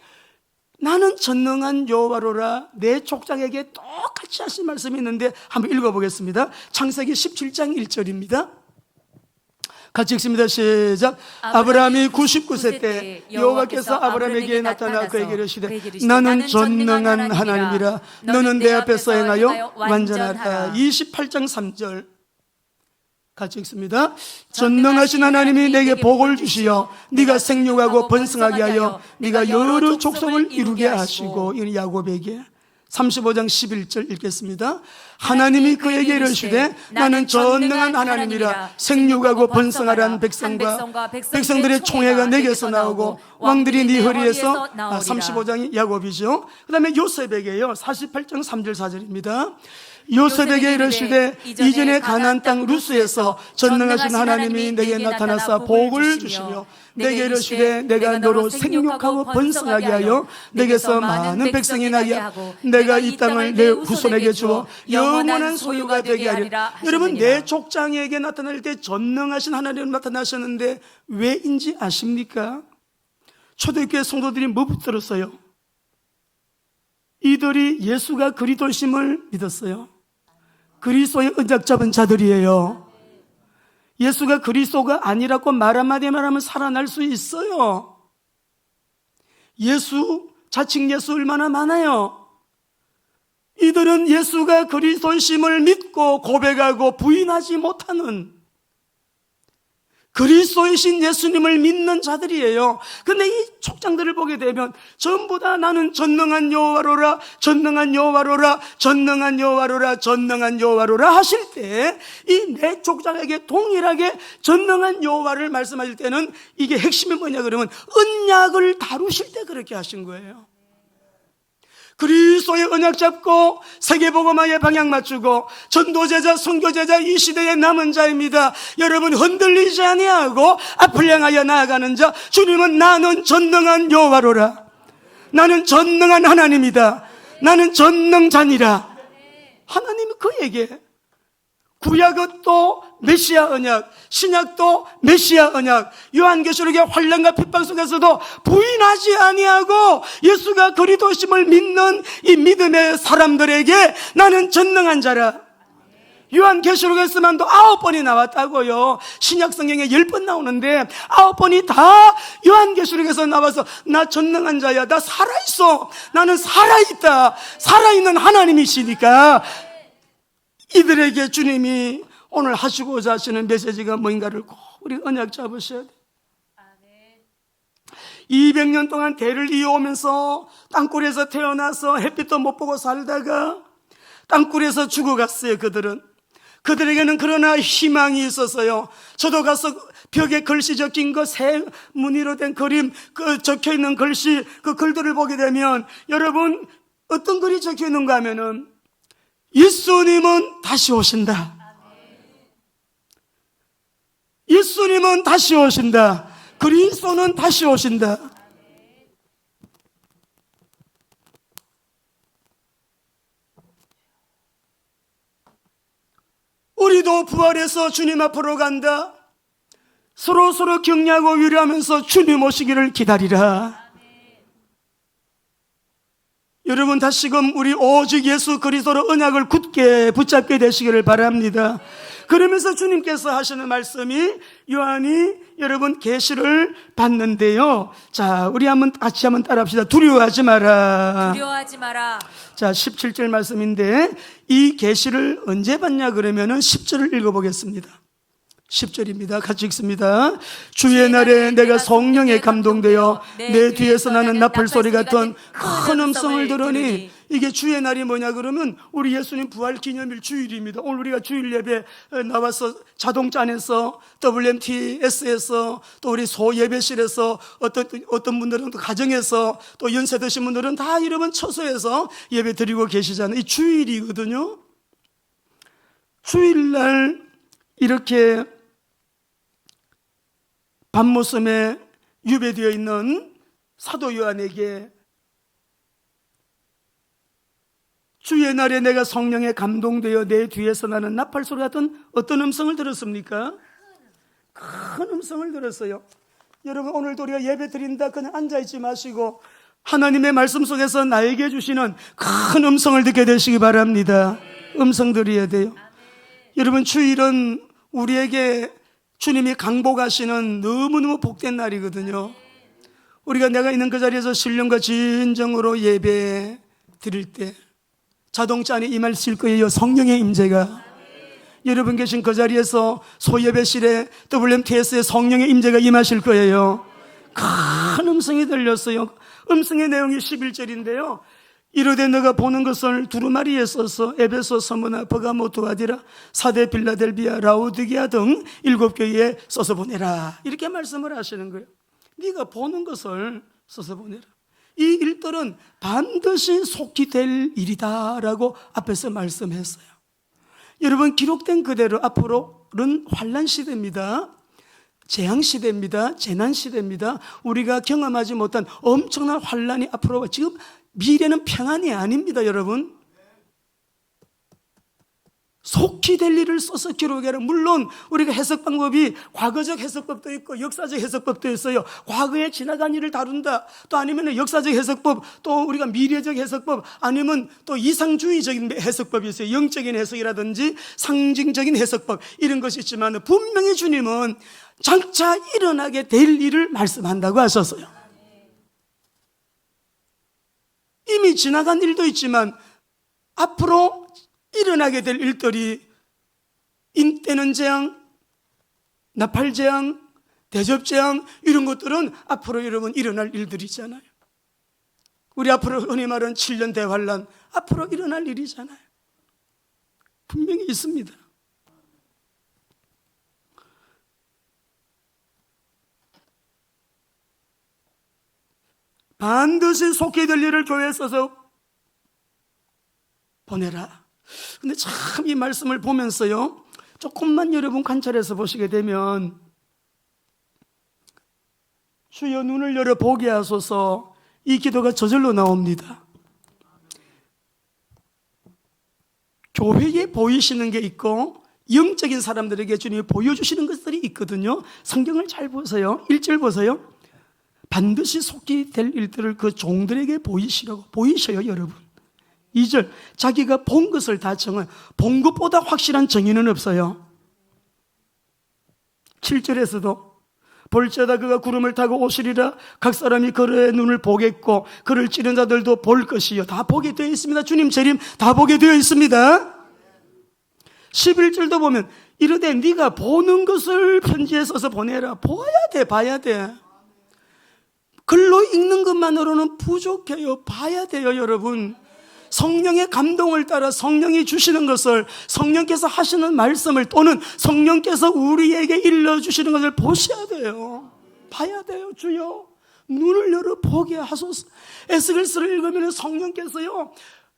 나는 전능한 여호와로라 내 족장에게 똑같이 하신 말씀이 있는데 한번 읽어보겠습니다. 창세기 17장 1절입니다. 같이 읽습니다. 시작. 아브라함이 99세 때 여호와께서 아브라함에게 나타나 그에게 이르시되 나는 전능한 하나님이라 너는 내 앞에서 행하여 완전하라. 28장 3절 같이 읽습니다. 전능하신 하나님이 내게 복을 주시어 네가 생육하고 번성하게 하여 네가 여러 족속을 이루게 하시고, 이 야곱에게. 35장 11절 읽겠습니다. 하나님이 그에게 이르시되 나는 전능한 하나님이라 생육하고 번성하라는 백성들의 총회가 내게서 나오고 왕들이 네 허리에서 35장이 야곱이죠. 그 다음에 요셉에게요 48장 3절 4절입니다. 요셉에게 이르시되 이전에 가나안 땅 루스에서 전능하신 하나님이 내게 나타나사 복을 주시며 내게 이르시되 내가 너로 생육하고 번성하게 하여 내게서 많은 백성이 나게 하고 내가 이 땅을 내 후손에게 주어 영원한 소유가 되게 하리라. 여러분 내 족장에게 나타날 때 전능하신 하나님 나타나셨는데 왜인지 아십니까? 초대교회 성도들이 뭐 붙들었어요? 이들이 예수가 그리스도심을 믿었어요. 그리스도의 언약 잡은 자들이에요. 예수가 그리스도가 아니라고 말 한마디만 하면 살아날 수 있어요. 예수, 자칭 예수 얼마나 많아요. 이들은 예수가 그리스도심을 믿고 고백하고 부인하지 못하는 그리스도이신 예수님을 믿는 자들이에요. 근데 이 족장들을 보게 되면 전부 다 나는 전능한 여호와로라, 전능한 여호와로라, 전능한 여호와로라, 전능한 여호와로라 하실 때 이 내 족장에게 동일하게 전능한 여호와를 말씀하실 때는 이게 핵심이 뭐냐 그러면 언약을 다루실 때 그렇게 하신 거예요. 그리스도의 언약 잡고 세계복음화에 방향 맞추고 전도제자, 선교제자 이 시대의 남은 자입니다. 여러분 흔들리지 아니하고 앞을 향하여 나아가는 자, 주님은 나는 전능한 여호와로라. 나는 전능한 하나님이다. 나는 전능자니라. 하나님이 그에게 구약도 메시아 언약, 신약도 메시아 언약, 요한계시록의 환난과 핍박 속에서도 부인하지 아니하고 예수가 그리스도심을 믿는 이 믿음의 사람들에게 나는 전능한 자라. 요한계시록에서만도 9번이 나왔다고요. 신약성경에 10번 나오는데 9번이 다 요한계시록에서 나와서 나 전능한 자야, 나 살아있어, 나는 살아있다, 살아있는 하나님이시니까 이들에게 주님이 오늘 하시고자 하시는 메시지가 뭔가를 꼭 우리 언약 잡으셔야 돼요. 200년 동안 대를 이어오면서 땅굴에서 태어나서 햇빛도 못 보고 살다가 땅굴에서 죽어갔어요. 그들에게는 그러나 희망이 있었어요. 저도 가서 벽에 글씨 적힌 거, 새 무늬로 된 그림, 그 적혀 있는 글씨, 그 글들을 보게 되면 여러분 어떤 글이 적혀 있는가 하면은 예수님은 다시 오신다. 예수님은 다시 오신다. 그리스도는 다시 오신다. 우리도 부활해서 주님 앞으로 간다. 서로 격려하고 위로하면서 주님 오시기를 기다리라. 여러분 다시금 우리 오직 예수 그리스도로 언약을 굳게 붙잡게 되시기를 바랍니다. 그러면서 주님께서 하시는 말씀이 요한이 여러분 계시를 봤는데요. 자, 우리 같이 한번 따라합시다. 두려워하지 마라. 두려워하지 마라. 자, 17절 말씀인데 이 계시를 언제 봤냐 그러면은 10절을 읽어보겠습니다. 10절입니다. 같이 읽습니다. 주의 날에 내가 성령에 감동되어 내 뒤에서 나는 나팔 소리 같은 큰 음성을 들으니, 이게 주의 날이 뭐냐 그러면 우리 예수님 부활 기념일 주일입니다. 오늘 우리가 주일 예배 나와서 자동차 안에서 WMTS에서 또 우리 소 예배실에서 어떤 분들은 또 가정에서 또 연세 드신 분들은 다 여러분 처소에서 예배 드리고 계시잖아요. 이 주일이거든요. 주일날 이렇게 밤모섬에 유배되어 있는 사도 요한에게 주의 날에 내가 성령에 감동되어 내 뒤에서 나는 나팔 소리 같은 어떤 음성을 들었습니까? 큰 음성을 들었어요. 여러분 오늘도 우리가 예배 드린다 그냥 앉아있지 마시고 하나님의 말씀 속에서 나에게 주시는 큰 음성을 듣게 되시기 바랍니다. 음성 드려야 돼요. 여러분 주일은 우리에게 주님이 강복하시는 너무너무 복된 날이거든요. 우리가 내가 있는 그 자리에서 신령과 진정으로 예배 드릴 때 자동차 안에 임하실 거예요. 성령의 임재가. 여러분 계신 그 자리에서 소예배실에 WMTS에 성령의 임재가 임하실 거예요. 큰 음성이 들렸어요. 음성의 내용이 11절인데요. 이르되 너가 보는 것을 두루마리에 써서 에베소, 서머나, 버가모, 두아디라, 사대, 빌라델비아, 라우디게아 등 7교회에 써서 보내라. 이렇게 말씀을 하시는 거예요. 네가 보는 것을 써서 보내라. 이 일들은 반드시 속히 될 일이다라고 앞에서 말씀했어요. 여러분 기록된 그대로 앞으로는 환난 시대입니다. 재앙 시대입니다. 재난 시대입니다. 우리가 경험하지 못한 엄청난 환난이 앞으로, 지금 미래는 평안이 아닙니다. 여러분 속히 될 일을 써서 기록해라. 물론 우리가 해석 방법이 과거적 해석법도 있고 역사적 해석법도 있어요. 과거에 지나간 일을 다룬다, 또 아니면 역사적 해석법, 또 우리가 미래적 해석법, 아니면 또 이상주의적인 해석법이 있어요. 영적인 해석이라든지 상징적인 해석법, 이런 것이 있지만 분명히 주님은 장차 일어나게 될 일을 말씀한다고 하셨어요. 이미 지나간 일도 있지만 앞으로 일어나게 될 일들이 인때는 재앙, 나팔 재앙, 대접 재앙, 이런 것들은 앞으로 여러분 일어날 일들이잖아요. 우리 앞으로 흔히 말하는 7년 대환란, 앞으로 일어날 일이잖아요. 분명히 있습니다. 반드시 속히 될 일을 교회에 써서 보내라. 근데 참 이 말씀을 보면서요, 조금만 여러분 관찰해서 보시게 되면, 주여 눈을 열어 보게 하소서, 이 기도가 저절로 나옵니다. 교회에 보이시는 게 있고 영적인 사람들에게 주님이 보여주시는 것들이 있거든요. 성경을 잘 보세요. 1절 보세요. 반드시 속히 될 일들을 그 종들에게 보이셔요 여러분. 2절, 자기가 본 것을 다 정해. 본 것보다 확실한 정의는 없어요. 7절에서도 볼지어다 그가 구름을 타고 오시리라. 각 사람이 그의 눈을 보겠고 그를 찌른 자들도 볼 것이요. 다 보게 되어 있습니다. 주님 재림 다 보게 되어 있습니다. 11절도 보면 이르되 네가 보는 것을 편지에 써서 보내라. 봐야 돼. 글로 읽는 것만으로는 부족해요. 봐야 돼요 여러분. 성령의 감동을 따라 성령이 주시는 것을, 성령께서 하시는 말씀을, 또는 성령께서 우리에게 일러주시는 것을 보셔야 돼요. 봐야 돼요. 주여 눈을 열어 보게 하소서. 에스겔서를 읽으면 성령께서요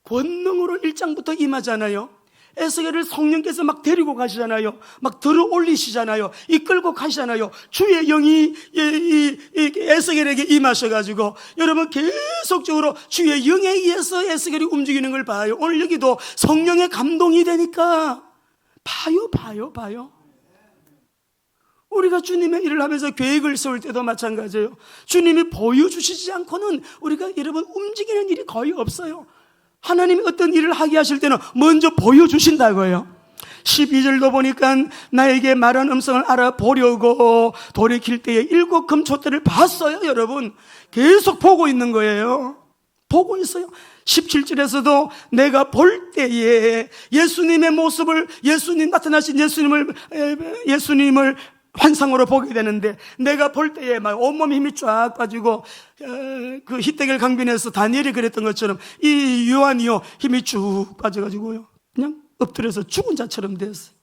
권능으로 1장부터 임하잖아요. 에스겔을 성령께서 막 데리고 가시잖아요. 막 들어 올리시잖아요. 이끌고 가시잖아요. 주의 영이 에스겔에게 임하셔가지고 여러분 계속적으로 주의 영에 의해서 에스겔이 움직이는 걸 봐요. 오늘 여기도 성령의 감동이 되니까 봐요. 우리가 주님의 일을 하면서 계획을 세울 때도 마찬가지예요. 주님이 보여주시지 않고는 우리가 여러분 움직이는 일이 거의 없어요. 하나님이 어떤 일을 하게 하실 때는 먼저 보여주신다고요. 12절도 보니까 나에게 말한 음성을 알아보려고 돌이킬 때에 7 금촛대를 봤어요. 여러분 계속 보고 있는 거예요. 보고 있어요. 17절에서도 내가 볼 때에 예수님의 모습을, 예수님 나타나신 예수님을 환상으로 보게 되는데, 내가 볼 때에 막 온몸 힘이 쫙 빠지고 그 히데겔 강변에서 다니엘이 그랬던 것처럼 이 요한이요 힘이 쭉 빠져가지고요 그냥 엎드려서 죽은 자처럼 됐어요.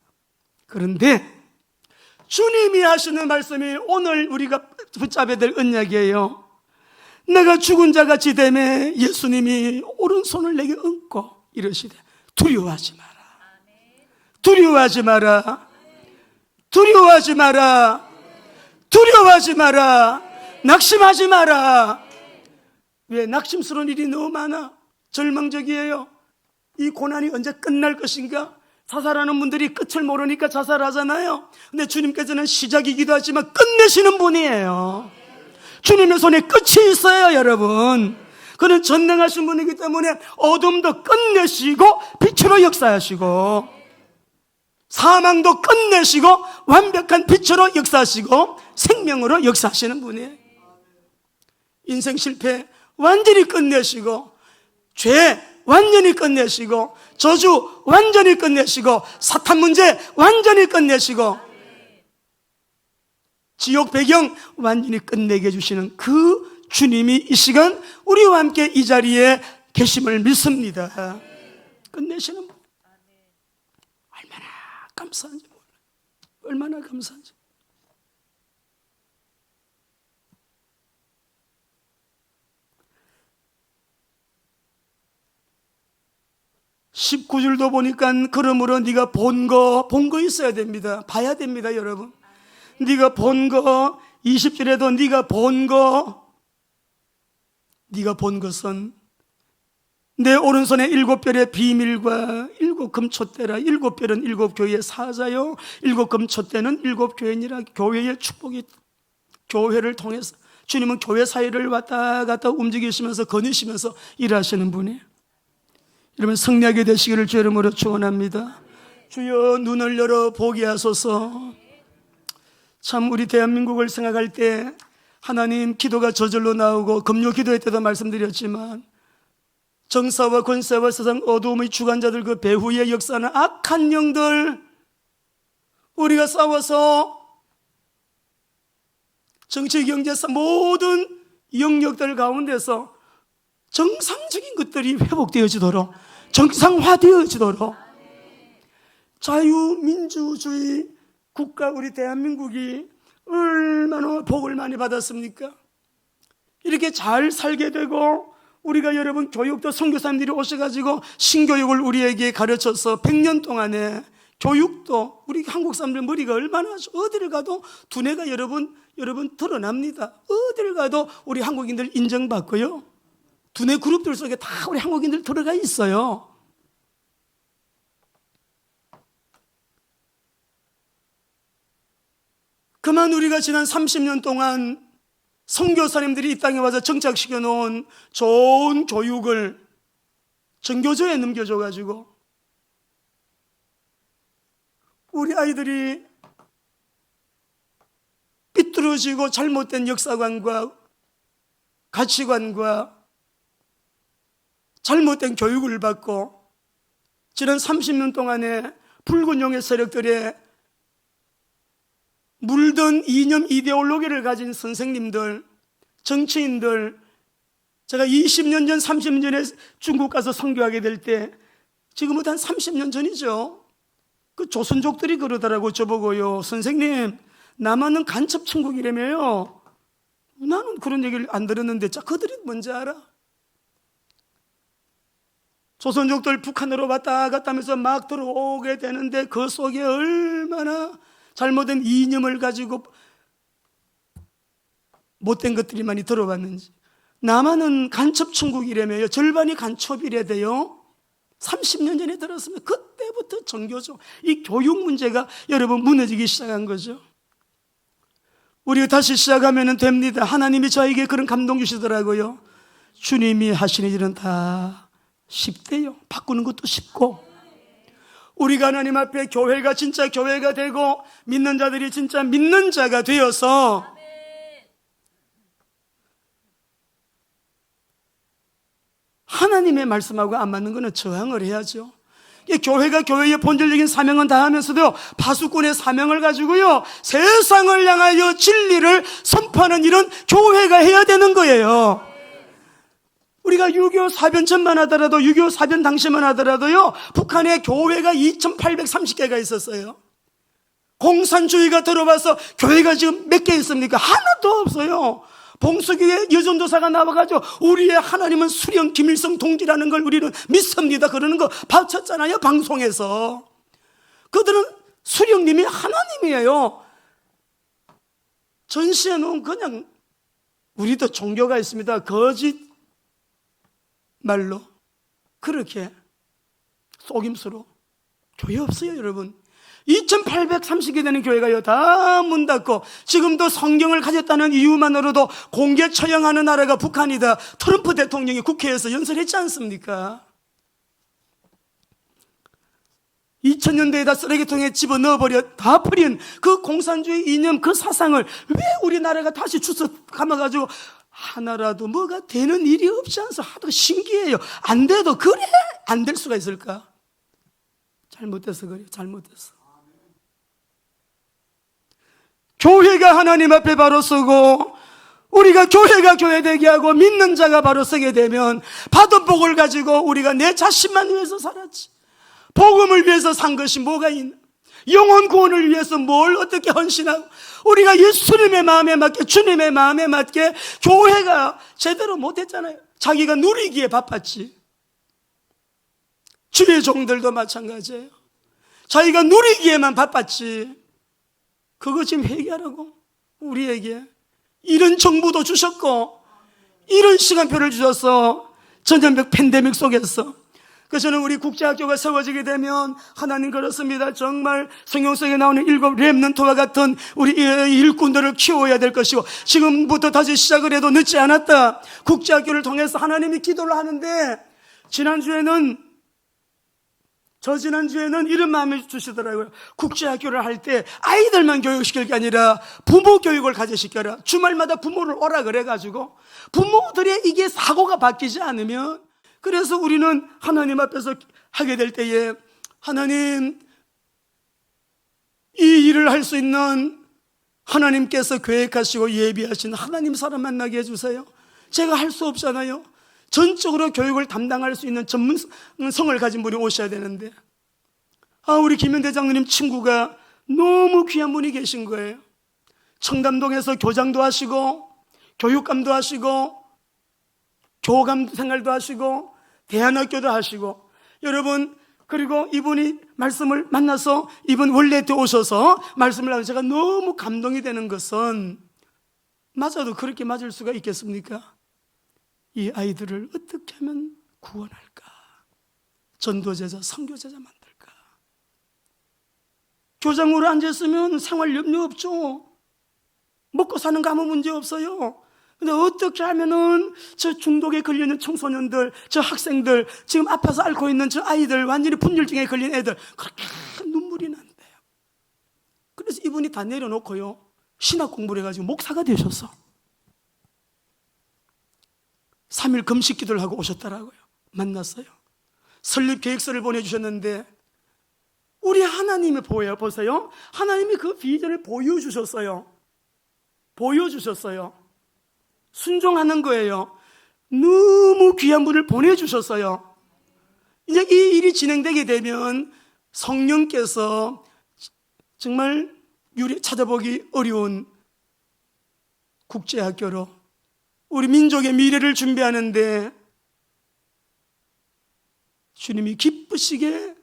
그런데 주님이 하시는 말씀이 오늘 우리가 붙잡아야 될 언약이에요. 내가 죽은 자같이 되매 예수님이 오른손을 내게 얹고 이러시되 두려워하지 마라. 낙심하지 마라. 왜? 낙심스러운 일이 너무 많아. 절망적이에요. 이 고난이 언제 끝날 것인가? 자살하는 분들이 끝을 모르니까 자살하잖아요. 근데 주님께서는 시작이기도 하지만 끝내시는 분이에요. 주님의 손에 끝이 있어요 여러분. 그는 전능하신 분이기 때문에 어둠도 끝내시고 빛으로 역사하시고, 사망도 끝내시고 완벽한 빛으로 역사하시고 생명으로 역사하시는 분이에요. 인생 실패 완전히 끝내시고, 죄 완전히 끝내시고, 저주 완전히 끝내시고, 사탄 문제 완전히 끝내시고, 지옥 배경 완전히 끝내게 해주시는 그 주님이 이 시간 우리와 함께 이 자리에 계심을 믿습니다. 끝내시는 분. 얼마나 감사한지 몰라요. 얼마나 감사한지. (19절도) 보니까 그러므로 네가 본 거 있어야 됩니다. 봐야 됩니다 여러분. 네가 본 거. 20절에도 네가 본 것은 내 오른손에 7별의 비밀과 7 금촛대라. 7별은 7 교회의 사자요, 7 금촛대는 7 교회니라. 교회의 축복이, 교회를 통해서 주님은 교회 사이를 왔다 갔다 움직이시면서 거니시면서 일하시는 분이에요. 여러분 승리하게 되시기를 주 이름으로 축원합니다. 주여 눈을 열어 보게 하소서. 참 우리 대한민국을 생각할 때 하나님 기도가 저절로 나오고, 금요 기도회 때도 말씀드렸지만 정사와 권세와 세상 어두움의 주관자들, 그 배후의 역사는 악한 영들, 우리가 싸워서 정치, 경제사 모든 영역들 가운데서 정상적인 것들이 회복되어지도록, 정상화되어지도록, 자유민주주의 국가 우리 대한민국이 얼마나 복을 많이 받았습니까? 이렇게 잘 살게 되고 우리가 여러분 교육도 선교사님들이 오셔가지고 신교육을 우리에게 가르쳐서 100년 동안에 교육도 우리 한국 사람들 머리가 얼마나 어디를 가도 두뇌가 여러분 드러납니다. 어디를 가도 우리 한국인들 인정받고요. 두뇌 그룹들 속에 다 우리 한국인들 들어가 있어요. 그만 우리가 지난 30년 동안 선교사님들이 이 땅에 와서 정착시켜 놓은 좋은 교육을 전교조에 넘겨줘 가지고 우리 아이들이 삐뚤어지고 잘못된 역사관과 가치관과 잘못된 교육을 받고 지난 30년 동안에 붉은 용의 세력들의 물든 이념 이데올로기를 가진 선생님들, 정치인들, 제가 20년 전, 30년 전에 중국 가서 선교하게 될 때 지금부터 한 30년 전이죠. 그 조선족들이 그러더라고 저보고요. 선생님, 남한은 간첩 천국이라며요. 나는 그런 얘기를 안 들었는데 자, 그들이 뭔지 알아? 조선족들 북한으로 왔다 갔다 하면서 막 들어오게 되는데 그 속에 얼마나 잘못된 이념을 가지고 못된 것들이 많이 들어왔는지. 남한은 간첩 천국이라며요. 절반이 간첩이래 돼요. 30년 전에 들었으면 그때부터 정교조, 이 교육 문제가 여러분 무너지기 시작한 거죠. 우리가 다시 시작하면 됩니다. 하나님이 저에게 그런 감동 주시더라고요. 주님이 하시는 일은 다 쉽대요. 바꾸는 것도 쉽고, 우리가 하나님 앞에 교회가 진짜 교회가 되고 믿는 자들이 진짜 믿는 자가 되어서 하나님의 말씀하고 안 맞는 것은 저항을 해야죠. 교회가 교회의 본질적인 사명은 다 하면서도 파수꾼의 사명을 가지고요, 세상을 향하여 진리를 선포하는 일은 교회가 해야 되는 거예요. 우리가 6.25 사변 전만 하더라도, 6.25 사변 당시만 하더라도요, 북한에 교회가 2830개가 있었어요. 공산주의가 들어와서 교회가 지금 몇 개 있습니까? 하나도 없어요. 봉수교회 여전도사가 나와가지고 우리의 하나님은 수령 김일성 동지라는 걸 우리는 믿습니다 그러는 거 바쳤잖아요, 방송에서. 그들은 수령님이 하나님이에요. 전시해놓은 그냥, 우리도 종교가 있습니다. 거짓 말로 그렇게 속임수로. 교회 없어요 여러분. 2830개 되는 교회가요 다 문 닫고, 지금도 성경을 가졌다는 이유만으로도 공개 처형하는 나라가 북한이다. 트럼프 대통령이 국회에서 연설했지 않습니까? 2000년대에다 쓰레기통에 집어넣어버려 다 버린 그 공산주의 이념, 그 사상을 왜 우리나라가 다시 주워 감아가지고 하나라도 뭐가 되는 일이 없지 않소? 하도 신기해요. 안 돼도 그래 안 될 수가 있을까? 잘못돼서 그래요. 잘못돼서. 교회가 하나님 앞에 바로 서고, 우리가 교회가 교회되게 하고 믿는 자가 바로 서게 되면 받은 복을 가지고 우리가 내 자신만 위해서 살았지, 복음을 위해서 산 것이 뭐가 있나? 영혼 구원을 위해서 뭘 어떻게 헌신하고, 우리가 예수님의 마음에 맞게, 주님의 마음에 맞게 교회가 제대로 못했잖아요. 자기가 누리기에 바빴지. 주의 종들도 마찬가지예요. 자기가 누리기에만 바빴지. 그거 지금 회개하라고 우리에게 이런 정부도 주셨고 이런 시간표를 주셔서 전염병 팬데믹 속에서. 그래서 저는 우리 국제학교가 세워지게 되면 하나님 그렇습니다. 정말 성경 속에 나오는 7 렘넌트와 같은 우리 일꾼들을 키워야 될 것이고, 지금부터 다시 시작을 해도 늦지 않았다. 국제학교를 통해서 하나님이 기도를 하는데, 지난주에는 이런 마음을 주시더라고요. 국제학교를 할 때 아이들만 교육시킬 게 아니라 부모 교육을 가져시켜라. 주말마다 부모를 오라 그래가지고 부모들의 이게 사고가 바뀌지 않으면, 그래서 우리는 하나님 앞에서 하게 될 때에, 하나님, 이 일을 할 수 있는 하나님께서 계획하시고 예비하신 하나님 사람 만나게 해주세요. 제가 할 수 없잖아요. 전적으로 교육을 담당할 수 있는 전문성을 가진 분이 오셔야 되는데, 우리 김현 대장님 친구가 너무 귀한 분이 계신 거예요. 청담동에서 교장도 하시고 교육감도 하시고 교감 생활도 하시고 대안학교도 하시고, 여러분, 그리고 이분이 말씀을 만나서 이분 원래한테 오셔서 말씀을 하고 제가 너무 감동이 되는 것은, 맞아도 그렇게 맞을 수가 있겠습니까? 이 아이들을 어떻게 하면 구원할까? 전도제자, 선교제자 만들까? 교장으로 앉았으면 생활 염려 없죠. 먹고 사는 거 아무 문제 없어요. 근데 어떻게 하면은 저 중독에 걸리는 청소년들, 저 학생들, 지금 아파서 앓고 있는 저 아이들, 완전히 분열증에 걸린 애들, 그렇게 눈물이 난대요. 그래서 이분이 다 내려놓고요, 신학 공부를 해가지고 목사가 되셨어. 3일 금식 기도를 하고 오셨더라고요. 만났어요. 설립 계획서를 보내주셨는데, 우리 하나님이 보세요. 하나님이 그 비전을 보여주셨어요. 순종하는 거예요. 너무 귀한 분을 보내주셨어요. 이제 이 일이 진행되게 되면 성령께서 정말 찾아보기 어려운 국제학교로 우리 민족의 미래를 준비하는데 주님이 기쁘시게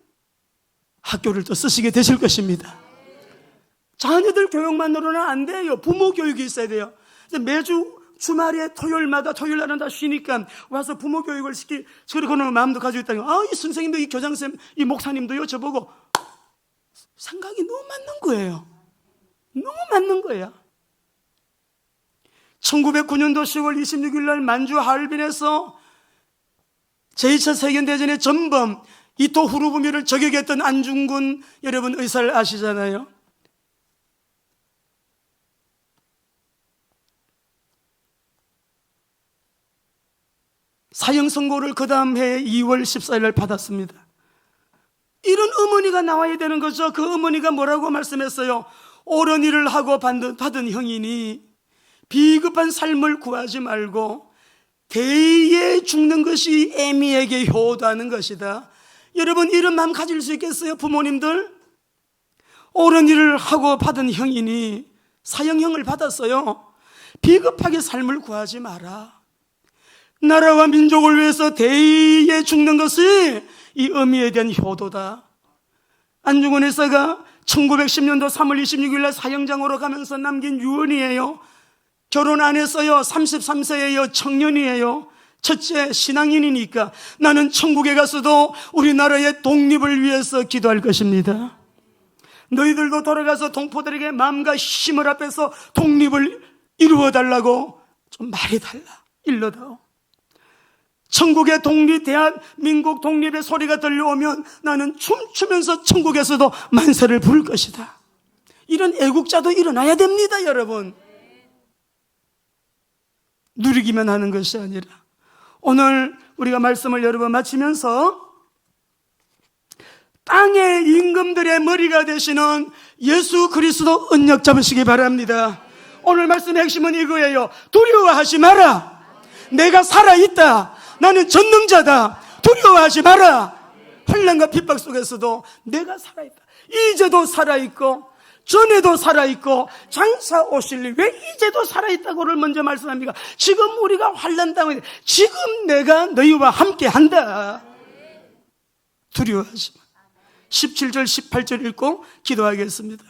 학교를 또 쓰시게 되실 것입니다. 자녀들 교육만으로는 안 돼요. 부모 교육이 있어야 돼요. 매주 주말에 토요일마다, 토요일 날은 다 쉬니까 와서 부모 교육을 그러는 마음도 가지고 있다니, 이 선생님도, 이 교장쌤, 이 목사님도요, 저보고 생각이 너무 맞는 거예요. 너무 맞는 거예요. 1909년도 10월 26일 날 만주 하얼빈에서 제2차 세계대전의 전범 이토 후루부미를 저격했던 안중근, 여러분 의사를 아시잖아요. 사형 선고를 그 다음 해 2월 14일 날 받았습니다. 이런 어머니가 나와야 되는 거죠. 그 어머니가 뭐라고 말씀했어요? 옳은 일을 하고 받은 형이니 비급한 삶을 구하지 말고 대의에 죽는 것이 애미에게 효도하는 것이다. 여러분, 이런 마음 가질 수 있겠어요? 부모님들, 옳은 일을 하고 받은 형이니, 사형형을 받았어요. 비급하게 삶을 구하지 마라. 나라와 민족을 위해서 대의에 죽는 것이 이 의미에 대한 효도다. 안중근 의사가 1910년도 3월 26일 날 사형장으로 가면서 남긴 유언이에요. 결혼 안 했어요. 33세예요. 청년이에요. 첫째, 신앙인이니까 나는 천국에 가서도 우리나라의 독립을 위해서 기도할 것입니다. 너희들도 돌아가서 동포들에게 마음과 힘을 합해서 독립을 이루어달라고 좀 말해달라. 일러다오. 천국의 독립, 대한민국 독립의 소리가 들려오면 나는 춤추면서 천국에서도 만세를 부를 것이다. 이런 애국자도 일어나야 됩니다, 여러분. 누리기만 하는 것이 아니라. 오늘 우리가 말씀을 여러 번 마치면서 땅의 임금들의 머리가 되시는 예수 그리스도 언약 잡으시기 바랍니다. 오늘 말씀의 핵심은 이거예요. 두려워하지 마라. 내가 살아있다. 나는 전능자다. 두려워하지 마라. 환난과 핍박 속에서도 내가 살아있다. 이제도 살아있고 전에도 살아있고 장차 오실 왜 이제도 살아있다고를 먼저 말씀합니까? 지금 우리가 환난 당하는, 지금 내가 너희와 함께한다. 두려워하지 마. 17절 18절 읽고 기도하겠습니다.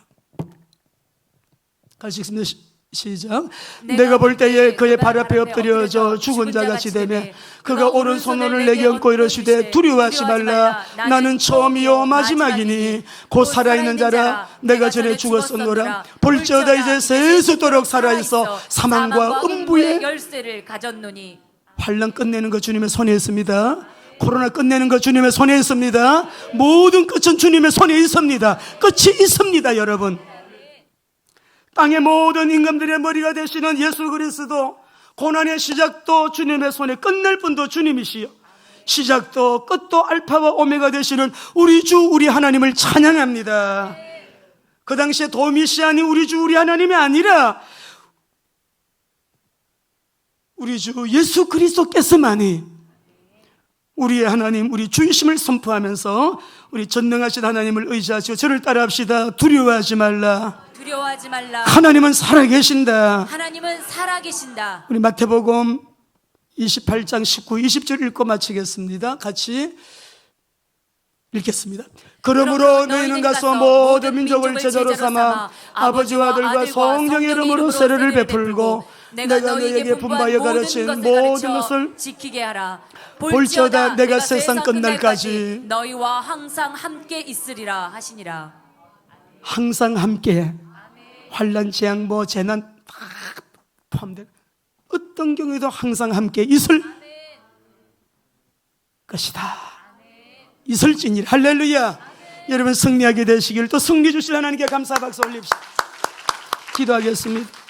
같이 읽습니다. 시작. 내가 볼 때에 그의 발 앞에 엎드려져 죽은 자같이 되매 그가 오른손을 내게 얹고 이르시되 두려워하지 말라. 나는 처음이요 마지막이니 곧 살아있는 자라. 내가 전에 죽었었노라. 볼지어다 이제 세수도록 살아있어 사망과 음부의 열쇠를 가졌노니. 환난 끝내는 거 주님의 손에 있습니다. 코로나 끝내는 거 주님의 손에 있습니다. 모든 끝은 주님의 손에 있습니다. 끝이 있습니다, 여러분. 땅의 모든 임금들의 머리가 되시는 예수 그리스도, 고난의 시작도 주님의 손에, 끝낼 분도 주님이시요 시작도 끝도 알파와 오메가 되시는 우리 주 우리 하나님을 찬양합니다. 그 당시에 도미시안이 우리 주 우리 하나님이 아니라 우리 주 예수 그리스도께서만이 우리의 하나님, 우리 주이심을 선포하면서 우리 전능하신 하나님을 의지하시고 저를 따라합시다. 두려워하지 말라. 두려워하지 말라. 하나님은 살아계신다. 하나님은 살아계신다. 우리 마태복음 28장 19, 20절 읽고 마치겠습니다. 같이 읽겠습니다. 그러므로 너희는 가서 모든 민족을 제자로 삼아 아버지와 아들과 성령의 이름으로 세례를 베풀고 내가 너희에게 분바하여 가르친 모든 것을 지키게 하라. 볼지어다 내가 세상 끝날까지 너희와 항상 함께 있으리라 하시니라. 항상 함께 환난, 재앙, 재난 다 포함되고 어떤 경우에도 항상 함께 있을 것이다. 있을지니 할렐루야. 여러분 승리하게 되시길 또 승리 주실 하나님께 감사 박수 올립시다. 기도하겠습니다.